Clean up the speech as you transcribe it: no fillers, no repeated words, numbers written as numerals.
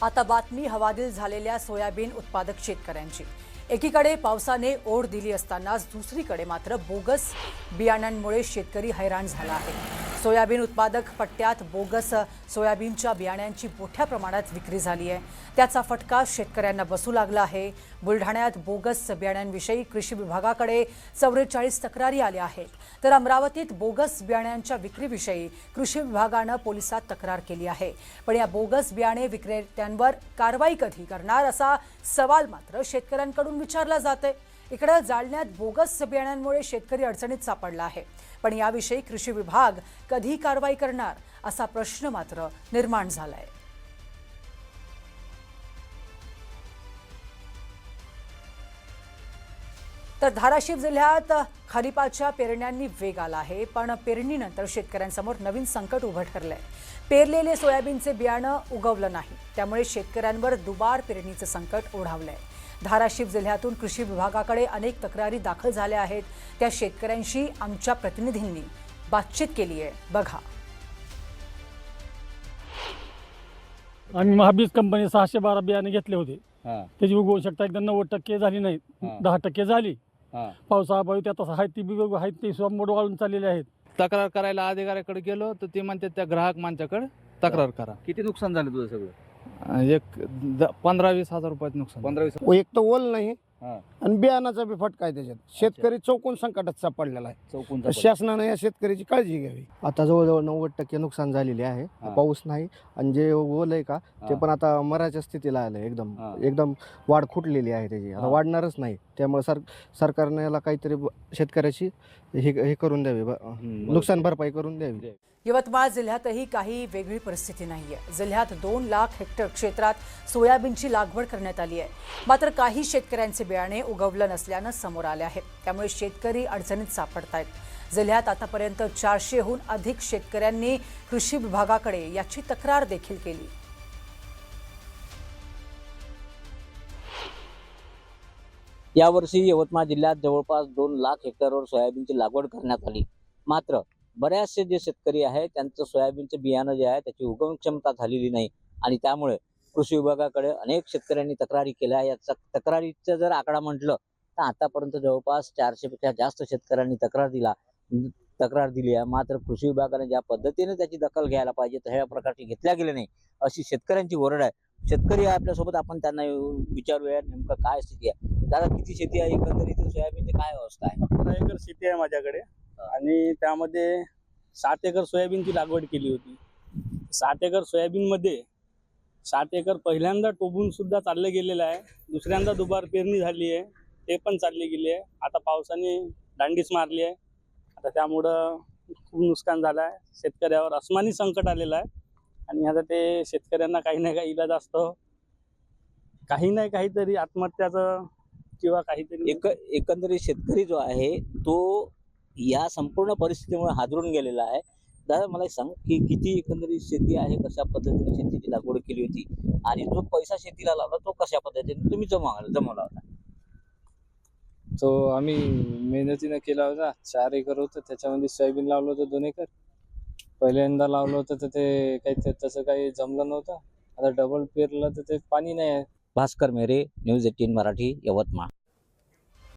आता बातमी हवालदिल झालेल्या सोयाबीन उत्पादक शेतकऱ्यांची। एकीकडे पावसाने ओढ दिली असतानाच दुसरीकडे मात्र बोगस बियाण्यांमुळे शेतकरी हैराण झाला आहे। सोयाबीन उत्पादक पट्ट्यात बोगस सोयाबीनच्या बियाण्यांची मोठ्या प्रमाणात विक्री झाली आहे। त्याचा फटका शेतकऱ्यांना बसू लागला आहे। बुलढाण्यात बोगस बियाण्यांविषयी कृषी विभागाकडे 44 तक्रारी आल्या आहेत, तर अमरावतीत बोगस बियाण्यांच्या विक्रीविषयी कृषी विभागाने पोलिसात तक्रार केली आहे। पण या बोगस बियाणे विक्रेत्यांवर कारवाई कधी करणार असा सवाल मात्र शेतकऱ्यांकडून विचारला जातोय। इकडे जालन्यात बोगस बियाण्यांमुळे शेतकरी अडचणीत सापडला आहे, पण याविषयी कृषी विभाग कधी कारवाई करणार असा प्रश्न मात्र निर्माण झालाय। तर धाराशिव जिल्ह्यात खरीपाच्या पेरण्यांनी वेग आला आहे, पण पेरणीनंतर शेतकऱ्यांसमोर नवीन संकट उभं ठरलंय। पेरलेले सोयाबीनचे बियाणं उगवलं नाही, त्यामुळे शेतकऱ्यांवर दुबार पेरणीचं संकट ओढावलंय। धाराशिव जिल्ह्यातून कृषी विभागाकडे अनेक तक्रारी दाखल झाल्या आहेत। त्या शेतकऱ्यांशी आमच्या प्रतिनिधींनी बातचीत केली आहे, बघा। आम्ही महाबीज कंपनी 612 बियाणे घेतले होते। त्याची उगवू शकता एकदम 90% झाली नाही, 10% झाली। पावसाअभावी त्यात आहे ती मोड वाळून चाललेले आहेत। तक्रार करायला अधिकाऱ्याकडे गेलो तर ते म्हणतात त्या ग्राहक माणसाकडे तक्रार करा। किती नुकसान झालं तुझं सगळं? एक 15-20 हजार रुपयाचं नुकसान। 15-20 एक तर ओल नाही आणि बियाणाचा बी फटका आहे त्याच्यात। शेतकरी चौकून संकटात सापडलेला आहे। चौकून शासनाने या शेतकऱ्याची काळजी घ्यावी। आता जवळजवळ 90% नुकसान झालेले आहे। पाऊस नाही आणि जे ओल आहे का ते पण आता मराच्या स्थितीला आलंय। एकदम वाढ खुटलेली आहे त्याची, आता वाढणारच नाही। त्यामुळे सरकारने याला काहीतरी शेतकऱ्याची हे करून द्यावी, नुकसान भरपाई करून द्यावी। यवतमाळ जिल्ह्यातही काही वेगळी परिस्थिती नाहीये। जिल्ह्यात 2 लाख हेक्टर क्षेत्रात सोयाबीनची लागवड करण्यात आली आहे, मात्र काही शेतकऱ्यांचे बियाणे उगवलं नसल्यानं समोर आले आहे। त्यामुळे शेतकरी अडचणीत सापडतायत। जिल्ह्यात आतापर्यंत 400हून अधिक शेतकऱ्यांनी कृषी विभागाकडे याची तक्रार देखील केली। यावर्षी यवतमाळ जिल्ह्यात जवळपास 2 लाख हेक्टरवर सोयाबीनची लागवड करण्यात आली, मात्र बऱ्याचशे जे शेतकरी आहेत त्यांचं सोयाबीनचं बियाणं जे आहे त्याची उगवण क्षमता झालेली नाही आणि त्यामुळे कृषी विभागाकडे अनेक शेतकऱ्यांनी तक्रारी केल्या। याचा तक्रारीचा जर आकडा म्हटलं तर आतापर्यंत जवळपास 400 पेक्षा जास्त शेतकऱ्यांनी तक्रार दिली आहे, मात्र कृषी विभागाने ज्या पद्धतीने त्याची दखल घ्यायला पाहिजे तशा प्रकारची घेतल्या गेली नाही अशी शेतकऱ्यांची ओरड आहे। शेतकरी आपल्यासोबत, आपण त्यांना विचारूया नेमकं काय स्थिती आहे। दादा, किती शेती आहे एकंदरीत? सोयाबीनची काय अवस्था आहे? 18 एकर शेती आहे माझ्याकडे आणि त्यामध्ये 7 एकर सोयाबीनची लागवड केली होती। 7 एकर सोयाबीन मध्ये 7 एकर पहिल्यांदा टोबून सुद्धा चालले गेलेलं आहे। दुसऱ्यांदा दुबार पेरणी झाली आहे, ते पण चालले गेली आहे। आता पावसाने दांडीच मारली आहे, आता त्यामुळं खूप नुकसान झालं आहे। शेतकऱ्यावर अस्मानी संकट आलेलं आहे आणि आता ते शेतकऱ्यांना काही ना काही इलाज असतो, काही नाही काहीतरी आत्महत्याचं किंवा काहीतरी। एकंदरीत शेतकरी जो आहे तो या संपूर्ण परिस्थितीमुळे हादरून गेलेला आहे। दादा, मला सांग की किती एकंदरीत शेती आहे, कशा पद्धतीने शेतीची लागवड केली होती आणि जो पैसा शेतीला लावला तो कशा पद्धतीने तुम्ही जमवला होता? तो आम्ही मेहनतीने केला होता। 4 एकर होतं, त्याच्यामध्ये सोयाबीन लावलं होतं 2 एकर। पहिल्यांदा लावलं होतं तर ते काही तसं काही जमलं नव्हतं। आता डबल पेरलं तर ते पाणी नाही आहे। भास्कर मेरे, न्यूज 18 मराठी, यवतमाळ।